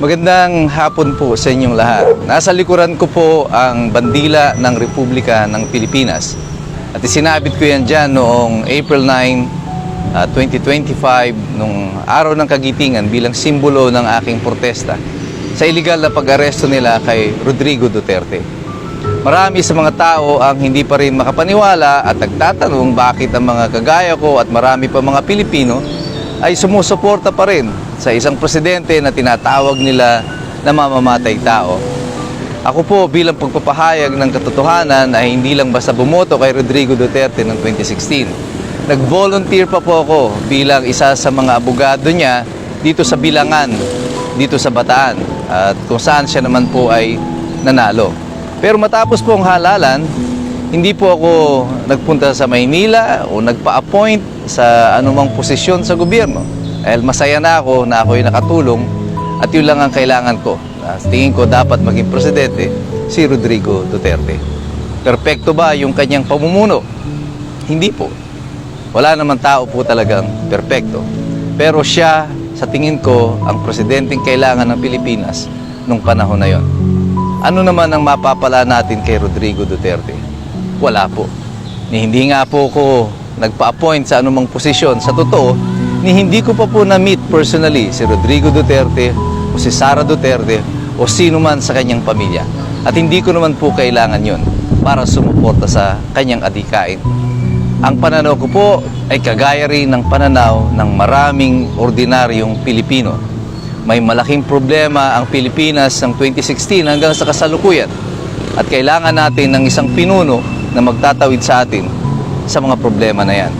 Magandang hapon po sa inyong lahat. Nasa likuran ko po ang bandila ng Republika ng Pilipinas. At isinabit ko yan dyan noong April 9, 2025, nung araw ng kagitingan bilang simbolo ng aking protesta sa iligal na pag-aresto nila kay Rodrigo Duterte. Marami sa mga tao ang hindi pa rin makapaniwala at nagtatanong bakit ang mga kagaya ko at marami pa mga Pilipino ay sumusuporta pa rin sa isang presidente na tinatawag nila na mamamatay tao. Ako po bilang pagpapahayag ng katotohanan ay hindi lang basta bumoto kay Rodrigo Duterte noong 2016. Nag-volunteer pa po ako bilang isa sa mga abogado niya dito sa Bilangan, dito sa Bataan, at kung saan siya naman po ay nanalo. Pero matapos po ang halalan, hindi po ako nagpunta sa Maynila o nagpa-appoint sa anumang posisyon sa gobyerno. Dahil masaya na ako na ako'y nakatulong at yun lang ang kailangan ko. Tingin ko dapat maging presidente si Rodrigo Duterte. Perpekto ba yung kanyang pamumuno? Hindi po. Wala naman tao po talagang perpekto. Pero siya, sa tingin ko, ang presidenteng kailangan ng Pilipinas nung panahon na yon. Ano naman ang mapapala natin kay Rodrigo Duterte? Wala po. Hindi nga po ako nagpa-appoint sa anumang posisyon. Sa totoo, hindi ko pa po na-meet personally si Rodrigo Duterte o si Sara Duterte o sino man sa kanyang pamilya. At hindi ko naman po kailangan yon para sumuporta sa kanyang adhikain. Ang pananaw ko po ay kagaya rin ng pananaw ng maraming ordinaryong Pilipino. May malaking problema ang Pilipinas ng 2016 hanggang sa kasalukuyan. At kailangan natin ng isang pinuno na magtatawid sa atin sa mga problema na yan.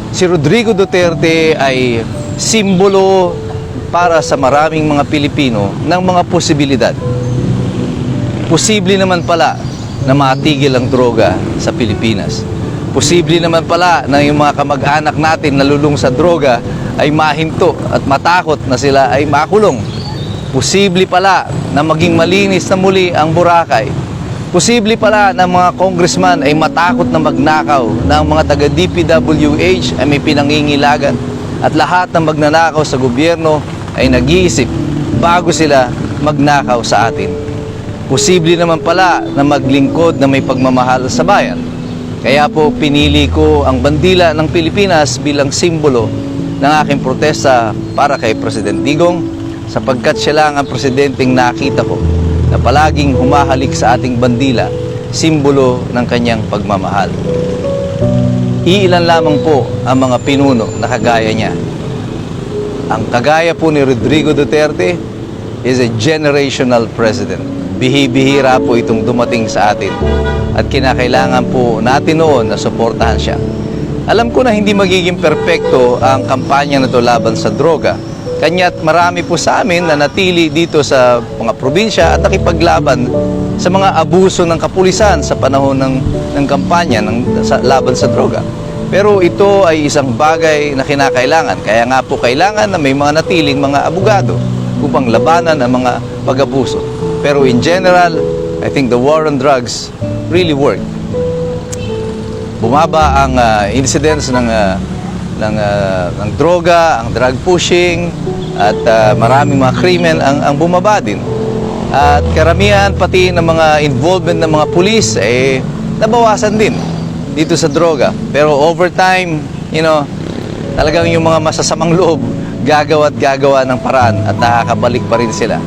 Si Rodrigo Duterte ay simbolo para sa maraming mga Pilipino ng mga posibilidad. Posible naman pala na matigil ang droga sa Pilipinas. Posible naman pala na yung mga kamag-anak natin na lulong sa droga ay mahinto at matakot na sila ay makulong. Posible pala na maging malinis na muli ang Boracay. Posible pala na mga congressman ay matakot na magnakaw, na ang mga taga-DPWH ay may pinangingilagan at lahat ng magnanakaw sa gobyerno ay nag-iisip bago sila magnakaw sa atin. Posible naman pala na maglingkod na may pagmamahal sa bayan. Kaya po pinili ko ang bandila ng Pilipinas bilang simbolo ng aking protesta para kay President Digong, sapagkat siya lang ang presidenteng nakita ko na palaging humahalik sa ating bandila, simbolo ng kanyang pagmamahal. Iilan lamang po ang mga pinuno na kagaya niya. Ang kagaya po ni Rodrigo Duterte is a generational president. Bihi-bihira po itong dumating sa atin at kinakailangan po natin noon na suportahan siya. Alam ko na hindi magiging perpekto ang kampanya na ito laban sa droga. Kanya't marami po sa amin na natili dito sa mga probinsya at nakipaglaban sa mga abuso ng kapulisan sa panahon ng kampanya laban sa droga. Pero ito ay isang bagay na kinakailangan. Kaya nga po kailangan na may mga natiling mga abogado upang labanan ang mga pag-abuso. Pero in general, I think the war on drugs really worked. Bumaba ang incidence ng droga, ang drug pushing, at maraming mga krimen ang bumaba din. At karamihan pati ng mga involvement ng mga pulis ay nabawasan din dito sa droga. Pero over time, talagang yung mga masasamang loob gagawa ng paraan at nakakabalik pa rin sila.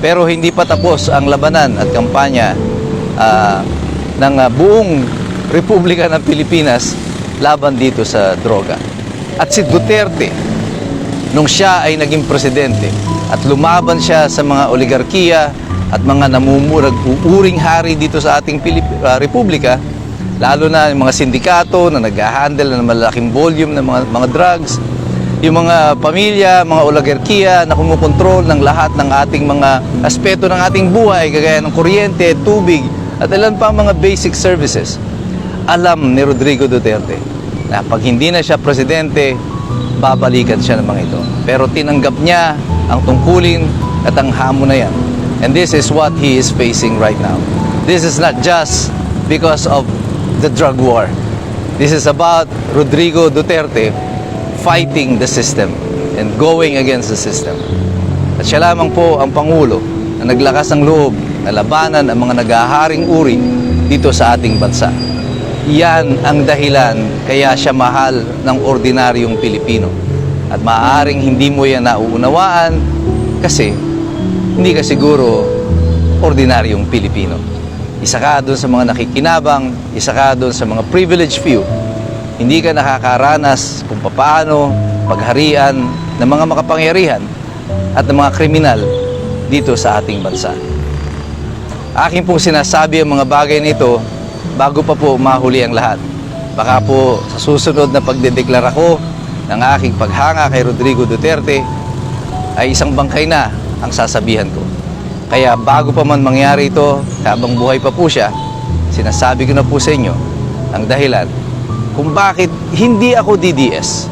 Pero hindi pa tapos ang labanan at kampanya ng buong Republika ng Pilipinas laban dito sa droga. At si Duterte, nung siya ay naging presidente at lumaban siya sa mga oligarkiya at mga namumurag uuring hari dito sa ating Republika, lalo na yung mga sindikato na nag-handle ng malaking volume ng mga drugs, yung mga pamilya, mga oligarkiya na kumukontrol ng lahat ng ating mga aspeto ng ating buhay, kagaya ng kuryente, tubig, at ilan pa mga basic services. Alam ni Rodrigo Duterte na pag hindi na siya presidente, babalikan siya ng mga ito. Pero tinanggap niya ang tungkulin at ang hamon na yan. And this is what he is facing right now. This is not just because of the drug war. This is about Rodrigo Duterte fighting the system and going against the system. At siya lamang po ang Pangulo na naglakas ng loob na labanan ang mga naghaharing uri dito sa ating bansa. Yan ang dahilan kaya siya mahal ng ordinaryong Pilipino. At maaaring hindi mo yan nauunawaan kasi hindi ka siguro ordinaryong Pilipino. Isa ka doon sa mga nakikinabang, isa ka doon sa mga privileged few. Hindi ka nakakaranas kung paano pagharian ng mga makapangyarihan at ng mga kriminal dito sa ating bansa. Akin pong sinasabi ang mga bagay nito bago pa po mahuli ang lahat. Baka po sa susunod na pagdedeklara ko ng aking paghanga kay Rodrigo Duterte ay isang bangkay na ang sasabihan ko. Kaya bago pa man mangyari ito, habang buhay pa po siya, sinasabi ko na po sa inyo ang dahilan kung bakit hindi ako DDS.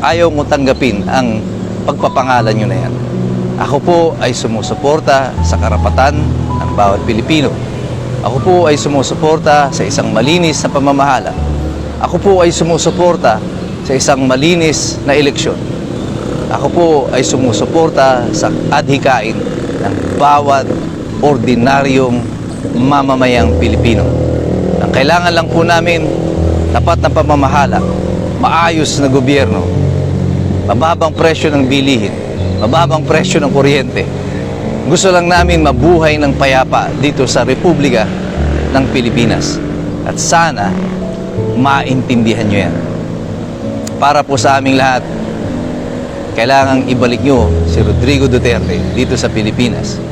Ayaw mo tanggapin ang pagpapangalan nyo na yan. Ako po ay sumusuporta sa karapatan ng bawat Pilipino. Ako po ay sumusuporta sa isang malinis na pamamahala. Ako po ay sumusuporta sa isang malinis na eleksyon. Ako po ay sumusuporta sa adhikain ng bawat ordinaryong mamamayang Pilipino. Ang kailangan lang po namin, tapat na pamamahala, maayos na gobyerno, mababang presyo ng bilihin, mababang presyo ng kuryente. Gusto lang namin mabuhay ng payapa dito sa Republika ng Pilipinas. At sana maintindihan nyo yan. Para po sa aming lahat, kailangang ibalik nyo si Rodrigo Duterte dito sa Pilipinas.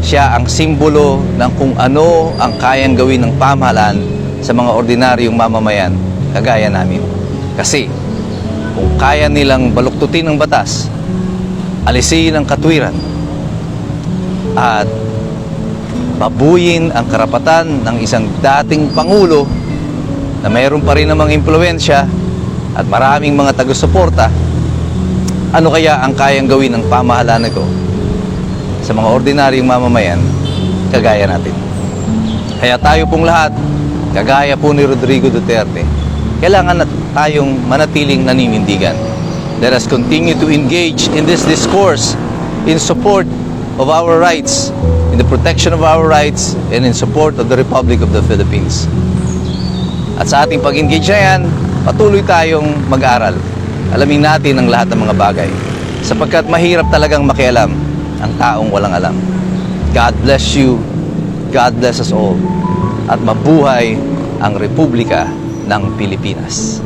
Siya ang simbolo ng kung ano ang kayang gawin ng pamahalaan sa mga ordinaryong mamamayan kagaya namin. Kasi kung kaya nilang baluktutin ang batas, alisin ang katwiran, at babuyin ang karapatan ng isang dating Pangulo na mayroon pa rin namang impluwensya at maraming mga taga-suporta, ano kaya ang kayang gawin ng pamahalaan nito sa mga ordinaryong mamamayan kagaya natin? Kaya tayo pong lahat, kagaya po ni Rodrigo Duterte, kailangan na tayong manatiling naninindigan. Let us continue to engage in this discourse in support of our rights, in the protection of our rights, and in support of the Republic of the Philippines. At sa ating pag-engage na yan, patuloy tayong mag-aral. Alamin natin ang lahat ng mga bagay. Sapagkat mahirap talagang makialam ang taong walang alam. God bless you. God bless us all. At mabuhay ang Republika ng Pilipinas.